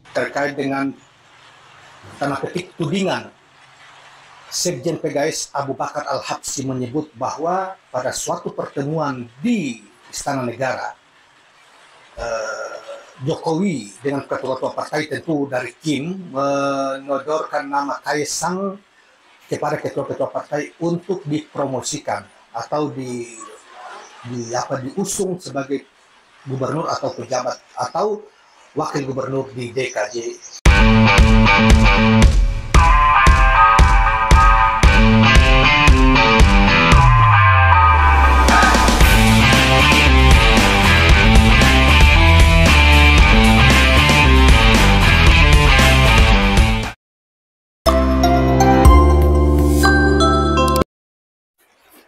terkait dengan tanda petik tudingan Sekjen PGS Abu Bakar Al-Habsyi menyebut bahwa pada suatu pertemuan di Istana Negara, Jokowi dengan ketua-ketua partai tentu dari Kim menodorkan nama Kaisang kepada ketua-ketua partai untuk dipromosikan atau diusung sebagai gubernur atau pejabat atau wakil gubernur di DKJ.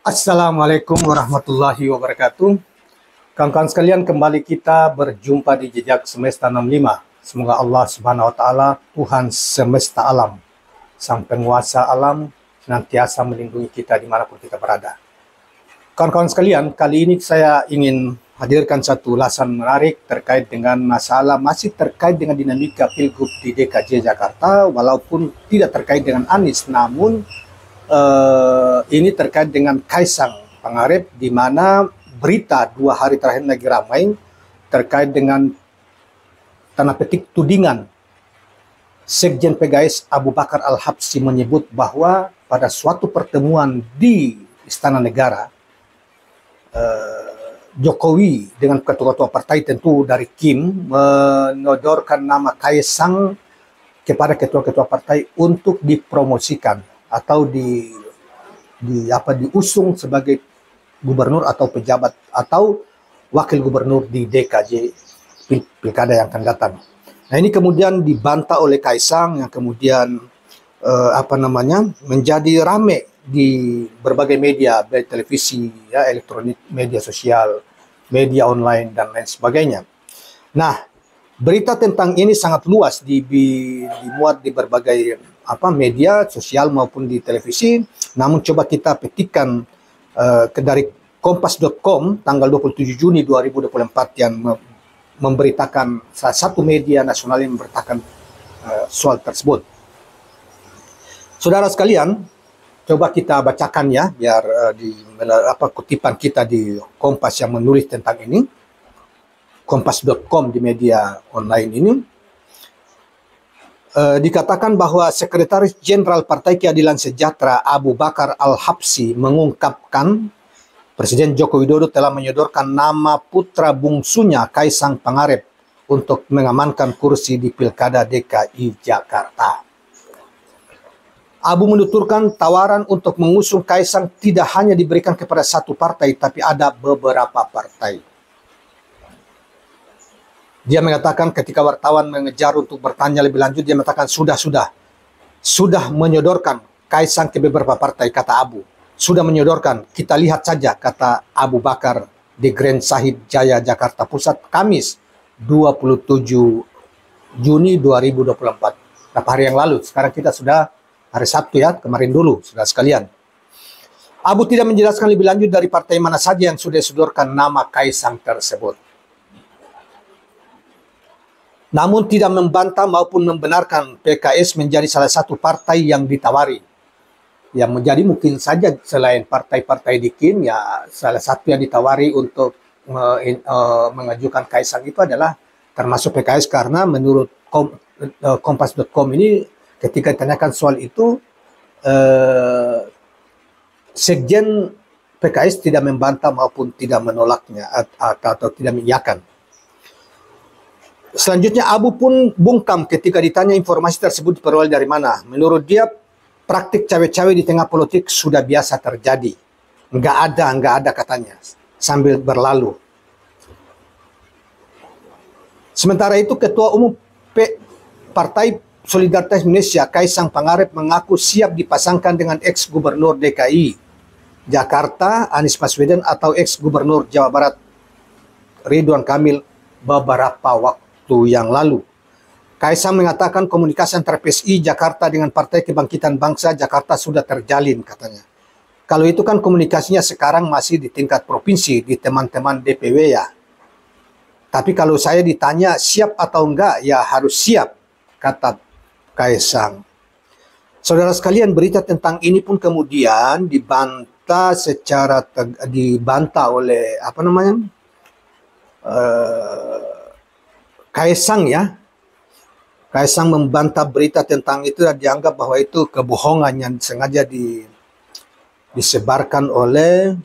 Assalamualaikum warahmatullahi wabarakatuh. Kawan-kawan sekalian, kembali kita berjumpa di Jejak Semesta 65. Semoga Allah Subhanahu wa taala, Tuhan semesta alam, Sang Penguasa alam, senantiasa melindungi kita dimanapun kita berada. Kawan-kawan sekalian, kali ini saya ingin hadirkan satu ulasan menarik terkait dengan masalah masih terkait dengan dinamika Pilgub di DKJ Jakarta, walaupun tidak terkait dengan Anies, namun ini terkait dengan Kaisang Pangarep, di mana berita 2 hari terakhir lagi ramai terkait dengan tanda petik tudingan Sekjen PGS Abu Bakar Al-Habsyi menyebut bahwa pada suatu pertemuan di Istana Negara, Jokowi dengan ketua-ketua partai tentu dari Kim menodorkan nama Kaisang kepada ketua-ketua partai untuk dipromosikan atau diusung sebagai gubernur atau pejabat atau wakil gubernur di DKJ pilkada yang akan datang. Nah, ini kemudian dibantah oleh Kaisang yang kemudian menjadi rame di berbagai media, baik televisi, ya, elektronik, media sosial, media online dan lain sebagainya. Nah, berita tentang ini sangat luas dimuat di berbagai media sosial maupun di televisi. Namun coba kita petikkan dari kompas.com tanggal 27 Juni 2024 yang memberitakan, salah satu media nasional yang memberitakan soal tersebut. Saudara sekalian, coba kita bacakan ya, biar kutipan kita di Kompas yang menulis tentang ini, kompas.com di media online ini. Dikatakan bahwa Sekretaris Jenderal Partai Keadilan Sejahtera Abu Bakar Al-Habsyi mengungkapkan Presiden Joko Widodo telah menyodorkan nama putra bungsunya Kaisang Pangarep untuk mengamankan kursi di Pilkada DKI Jakarta. Abu menuturkan tawaran untuk mengusung Kaisang tidak hanya diberikan kepada satu partai, tapi ada beberapa partai. Dia mengatakan ketika wartawan mengejar untuk bertanya lebih lanjut, dia mengatakan sudah menyodorkan Kaisang ke beberapa partai, kata Abu. Sudah menyodorkan, kita lihat saja, kata Abu Bakar di Grand Sahid Jaya, Jakarta Pusat, Kamis 27 Juni 2024. Beberapa hari yang lalu, sekarang kita sudah hari Sabtu ya, kemarin dulu, saudara sekalian. Abu tidak menjelaskan lebih lanjut dari partai mana saja yang sudah disodorkan nama Kaisang tersebut. Namun tidak membantah maupun membenarkan PKS menjadi salah satu partai yang ditawari. Yang menjadi mungkin saja selain partai-partai di Kim, ya salah satu yang ditawari untuk mengajukan Kaisang itu adalah termasuk PKS, karena menurut kompas.com ini ketika ditanyakan soal itu, Sekjen PKS tidak membantah maupun tidak menolaknya atau tidak mengiyakan. Selanjutnya Abu pun bungkam ketika ditanya informasi tersebut diperoleh dari mana. Menurut dia, praktik cawe-cawe di tengah politik sudah biasa terjadi. Nggak ada katanya, sambil berlalu. Sementara itu, Ketua Umum Partai Solidaritas Indonesia Kaisang Pangarep mengaku siap dipasangkan dengan ex-gubernur DKI Jakarta Anies Baswedan atau ex-gubernur Jawa Barat Ridwan Kamil beberapa waktu yang lalu. Kaisang mengatakan komunikasi antara PSI Jakarta dengan Partai Kebangkitan Bangsa Jakarta sudah terjalin, katanya. Kalau itu kan komunikasinya sekarang masih di tingkat provinsi, di teman-teman DPW ya. Tapi kalau saya ditanya siap atau enggak, ya harus siap. kata Kaisang. Saudara sekalian, berita tentang ini pun kemudian dibantah oleh Kaisang ya. Kaisang membantah berita tentang itu dan dianggap bahwa itu kebohongan yang sengaja disebarkan oleh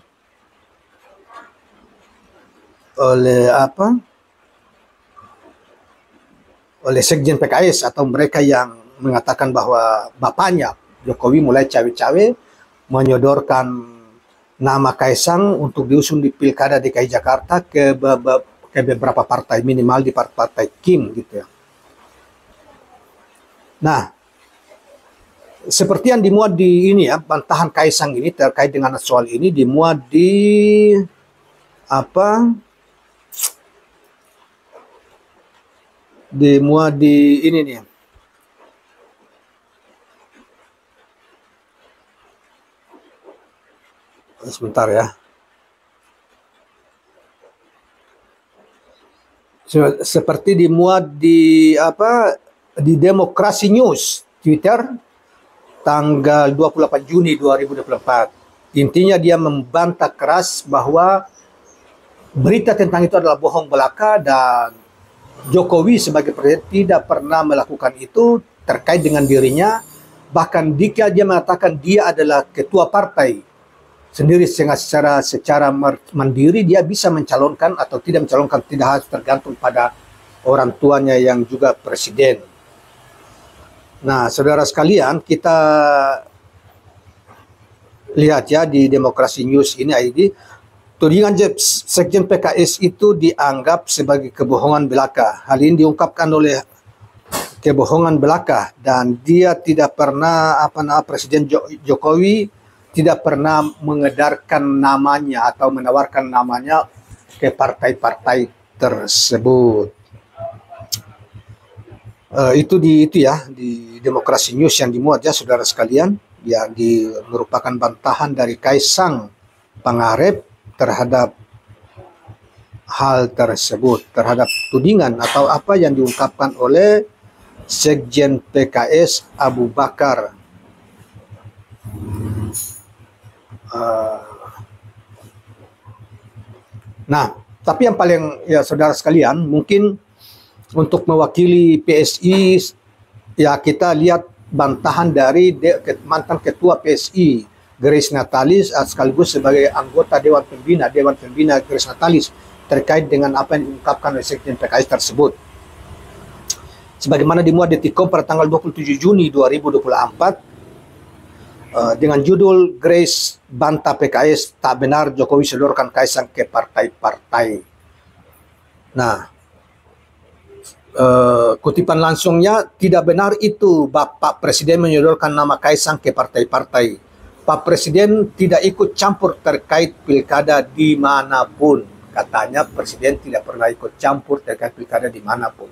sekjen PKS atau mereka yang mengatakan bahwa bapaknya Jokowi mulai cawe-cawe menyodorkan nama Kaisang untuk diusung di Pilkada DKI Jakarta ke beberapa partai, minimal di partai Kim gitu ya. Nah, seperti yang dimuat di ini ya, bantahan Kaisang ini terkait dengan soal ini dimuat di ini nih. Sebentar ya. Seperti dimuat di Demokrasi News Twitter tanggal 28 Juni 2024. Intinya dia membantah keras bahwa berita tentang itu adalah bohong belaka dan Jokowi sebagai presiden tidak pernah melakukan itu terkait dengan dirinya. Bahkan jika dia mengatakan dia adalah ketua partai sendiri secara mandiri, dia bisa mencalonkan atau tidak mencalonkan, tidak harus tergantung pada orang tuanya yang juga presiden. Nah, saudara sekalian, kita lihat ya di Demokrasi News ini ID, tudingan sekjen PKS itu dianggap sebagai kebohongan belaka. Hal ini diungkapkan oleh kebohongan belaka dan dia tidak pernah Presiden Jokowi tidak pernah mengedarkan namanya atau menawarkan namanya ke partai-partai tersebut. Itu di Demokrasi News yang dimuat ya saudara sekalian, yang merupakan bantahan dari Kaisang Pangarep terhadap hal tersebut, terhadap tudingan atau apa yang diungkapkan oleh Sekjen PKS Abu Bakar. Nah, tapi yang paling ya saudara sekalian, mungkin untuk mewakili PSI ya kita lihat bantahan dari mantan ketua PSI Grace Natalis sekaligus sebagai anggota Dewan Pembina Grace Natalis terkait dengan apa yang diungkapkan oleh Sekjen PKS tersebut. Sebagaimana dimuat di Tikom pada tanggal 27 Juni 2024 dengan judul Grace bantah PKS, tak benar Jokowi sodorkan Kaisang ke partai-partai. Nah, kutipan langsungnya, tidak benar itu Bapak Presiden menyodorkan nama Kaisang ke partai-partai. Pak Presiden tidak ikut campur terkait pilkada dimanapun. Katanya Presiden tidak pernah ikut campur terkait pilkada dimanapun.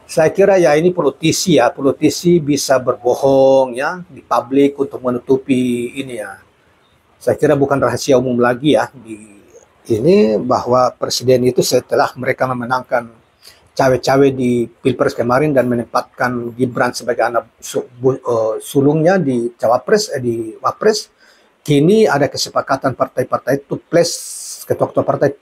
Saya kira ya ini politisi ya, politisi bisa berbohong ya di publik untuk menutupi ini ya. Saya kira bukan rahasia umum lagi ya di ini bahwa presiden itu setelah mereka memenangkan cawe-cawe di Pilpres kemarin dan menempatkan Gibran sebagai anak sulungnya di Wapres, kini ada kesepakatan partai-partai itu ketua-ketua partai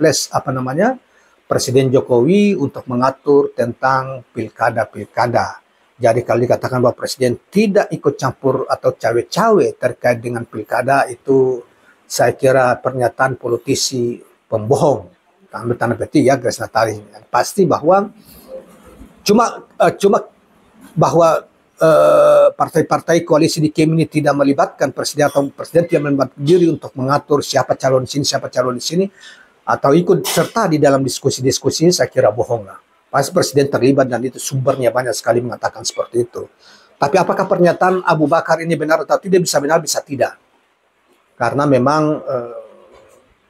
Presiden Jokowi untuk mengatur tentang pilkada-pilkada. Jadi kalau dikatakan bahwa Presiden tidak ikut campur atau cawe-cawe terkait dengan pilkada, itu saya kira pernyataan politisi pembohong. Tanda petik ya Grace Natalis. Pasti bahwa cuma bahwa partai-partai koalisi di Kim ini tidak melibatkan Presiden atau Presiden tidak melibatkan diri untuk mengatur siapa calon di sini, siapa calon di sini, atau ikut serta di dalam diskusi-diskusi ini, saya kira bohong lah. Pasti Presiden terlibat dan itu sumbernya banyak sekali mengatakan seperti itu. Tapi apakah pernyataan Abu Bakar ini benar atau tidak? Bisa benar, bisa tidak. Karena memang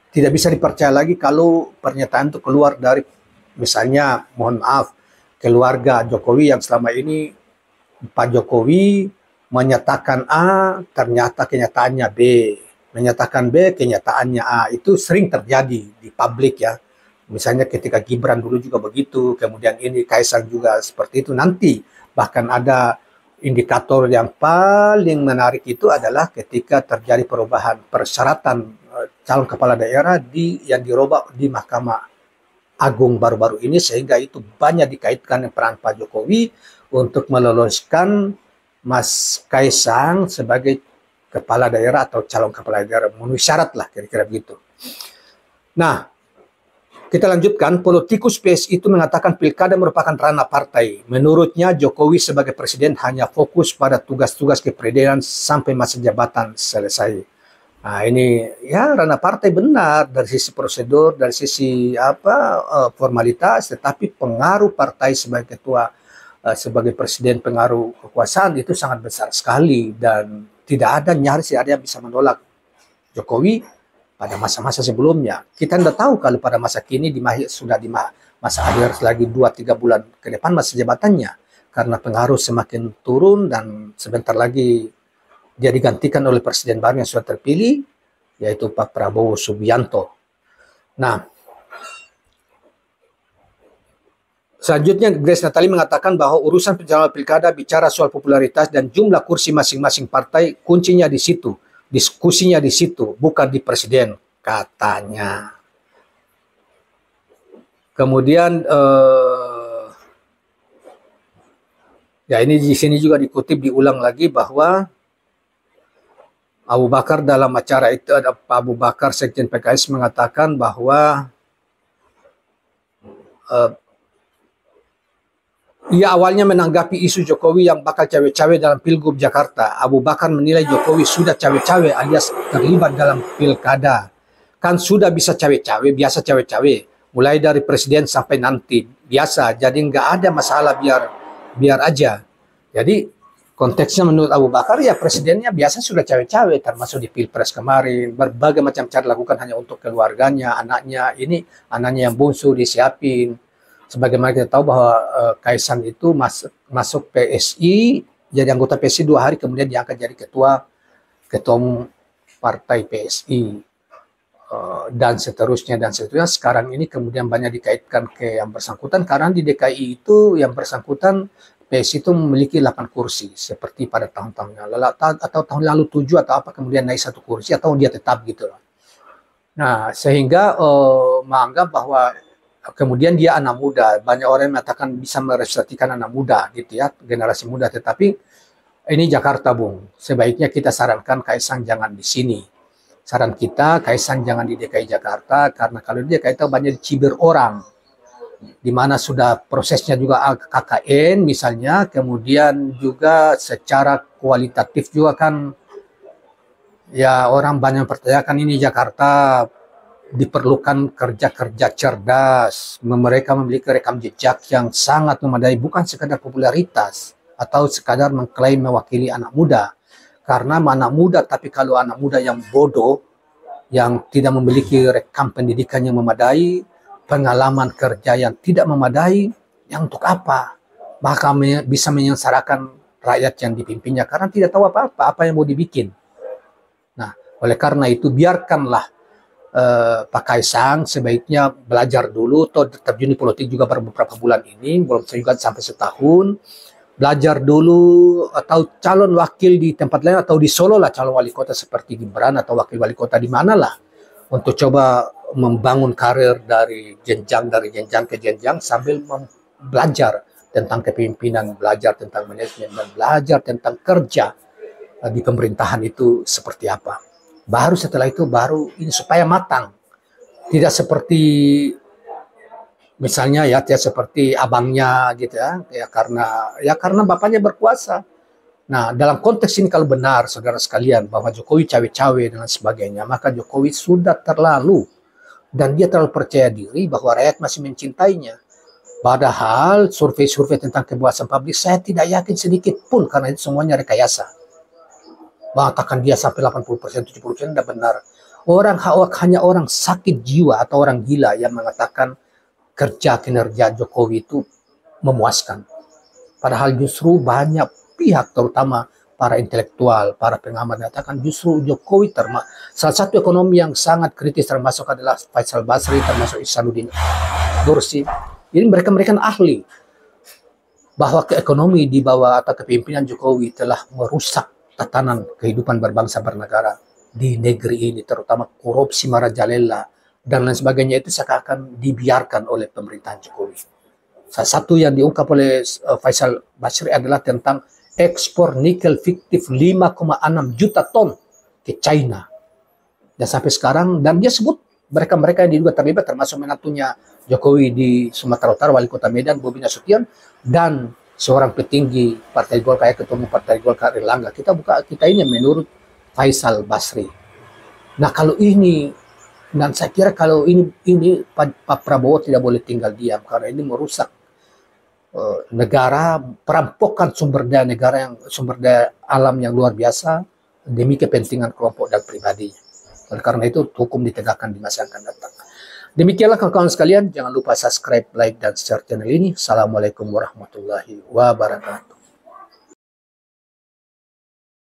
tidak bisa dipercaya lagi kalau pernyataan itu keluar dari misalnya, mohon maaf, keluarga Jokowi yang selama ini Pak Jokowi menyatakan A, ternyata kenyataannya B. Menyatakan B, kenyataannya A. Itu sering terjadi di publik ya. Misalnya ketika Gibran dulu juga begitu, kemudian ini Kaisang juga seperti itu. Nanti Bahkan ada indikator yang paling menarik itu adalah ketika terjadi perubahan persyaratan calon kepala daerah yang dirobak di Mahkamah Agung baru-baru ini, sehingga itu banyak dikaitkan dengan peran Pak Jokowi untuk meloloskan Mas Kaisang sebagai kepala daerah atau calon kepala daerah, memenuhi syarat lah kira-kira begitu. Nah, kita lanjutkan. Politikus PSI itu mengatakan pilkada merupakan ranah partai. Menurutnya Jokowi sebagai presiden hanya fokus pada tugas-tugas kepresidenan sampai masa jabatan selesai. Nah, ini ya ranah partai benar dari sisi prosedur, dari sisi formalitas, tetapi pengaruh partai sebagai ketua, sebagai presiden, pengaruh kekuasaan itu sangat besar sekali, dan tidak ada, nyaris ada yang bisa menolak Jokowi pada masa-masa sebelumnya. Kita tidak tahu kalau pada masa kini sudah di masa akhir lagi 2-3 bulan ke depan masa jabatannya, karena pengaruh semakin turun dan sebentar lagi dia digantikan oleh presiden baru yang sudah terpilih, yaitu Pak Prabowo Subianto. Nah, selanjutnya Grace Natali mengatakan bahwa urusan pencalonan pilkada bicara soal popularitas dan jumlah kursi masing-masing partai, kuncinya di situ. Diskusinya di situ, bukan di presiden, katanya. Kemudian ya ini di sini juga dikutip, diulang lagi bahwa Abu Bakar dalam acara itu, ada Pak Abu Bakar Sekjen PKS mengatakan bahwa ia awalnya menanggapi isu Jokowi yang bakal cawe-cawe dalam Pilgub Jakarta. Abu Bakar menilai Jokowi sudah cawe-cawe alias terlibat dalam pilkada. Kan sudah bisa cawe-cawe, biasa cawe-cawe. Mulai dari presiden sampai nanti. Biasa, jadi nggak ada masalah, biar aja. Jadi konteksnya menurut Abu Bakar ya presidennya biasa sudah cawe-cawe, termasuk di Pilpres kemarin. Berbagai macam cara dilakukan hanya untuk keluarganya, anaknya. Ini anaknya yang bungsu disiapin. Sebagaimana kita tahu bahwa Kaisang itu masuk PSI, jadi anggota PSI 2 hari, kemudian dia akan jadi ketua umum partai PSI, dan seterusnya. Sekarang ini kemudian banyak dikaitkan ke yang bersangkutan, karena di DKI itu yang bersangkutan PSI itu memiliki 8 kursi, seperti pada tahun-tahunnya atau tahun lalu 7 atau apa, kemudian naik 1 kursi atau dia tetap gitu. Nah, sehingga menganggap bahwa kemudian dia anak muda. Banyak orang yang mengatakan bisa merepresentasikan anak muda gitu ya, generasi muda. Tetapi ini Jakarta, Bung. Sebaiknya kita sarankan Kaisang jangan di sini. Saran kita, Kaisang jangan di DKI Jakarta, karena kalau di DKI itu banyak dicibir orang. Di mana sudah prosesnya juga KKN misalnya, kemudian juga secara kualitatif juga kan ya orang banyak mempertanyakan ini Jakarta diperlukan kerja-kerja cerdas, mereka memiliki rekam jejak yang sangat memadai, bukan sekadar popularitas atau sekadar mengklaim mewakili anak muda. Karena anak muda, tapi kalau anak muda yang bodoh, yang tidak memiliki rekam pendidikan yang memadai, pengalaman kerja yang tidak memadai, yang untuk apa? Bahkan bisa menyengsarakan rakyat yang dipimpinnya karena tidak tahu apa-apa, apa yang mau dibikin. Nah, oleh karena itu biarkanlah Pak Kaisang sebaiknya belajar dulu, atau terjun di politik juga baru beberapa bulan ini, belum juga sampai setahun. Belajar dulu, atau calon wakil di tempat lain, atau di Solo lah calon wali kota seperti Gibran, atau wakil wali kota di mana lah, untuk coba membangun karir dari jenjang ke jenjang sambil belajar tentang kepemimpinan, belajar tentang manajemen, dan belajar tentang kerja di pemerintahan itu seperti apa. Baru setelah itu baru ini supaya matang. Tidak seperti misalnya ya seperti abangnya gitu ya karena bapaknya berkuasa. Nah, dalam konteks ini kalau benar saudara sekalian bahwa Jokowi cawe-cawe dan sebagainya, maka Jokowi sudah terlalu, dan dia terlalu percaya diri bahwa rakyat masih mencintainya. Padahal survei-survei tentang kepuasan publik saya tidak yakin sedikit pun, karena itu semuanya rekayasa. Mengatakan dia sampai 80%, 70% tidak benar. Hanya orang sakit jiwa atau orang gila yang mengatakan kerja kinerja Jokowi itu memuaskan. Padahal justru banyak pihak, terutama para intelektual, para pengamat mengatakan justru Jokowi salah satu ekonomi yang sangat kritis termasuk adalah Faisal Basri, termasuk Ihsanuddin Nursi. Ini mereka ahli. bahwa ekonomi di bawah atau kepemimpinan Jokowi telah merusak tatanan kehidupan berbangsa bernegara di negeri ini, terutama korupsi merajalela dan lain sebagainya, itu seakan dibiarkan oleh pemerintahan Jokowi. Salah satu yang diungkap oleh Faisal Basri adalah tentang ekspor nikel fiktif 5,6 juta ton ke China. Dan sampai sekarang, dan dia sebut mereka-mereka yang diduga terlibat, termasuk menantunya Jokowi di Sumatera Utara, Wali Kota Medan, Bobi Nasution, dan seorang petinggi Partai Golkar, Ketua Umum Partai Golkar Erlangga. Kita ini menurut Faisal Basri. Nah kalau ini, dan saya kira kalau ini Pak Prabowo tidak boleh tinggal diam, karena ini merusak negara, perampokan sumber daya negara, yang sumber daya alam yang luar biasa demi kepentingan kelompok dan pribadinya. Oleh karena itu hukum ditegakkan di masa yang akan datang. Demikianlah kawan-kawan sekalian, jangan lupa subscribe, like, dan share channel ini. Assalamualaikum warahmatullahi wabarakatuh.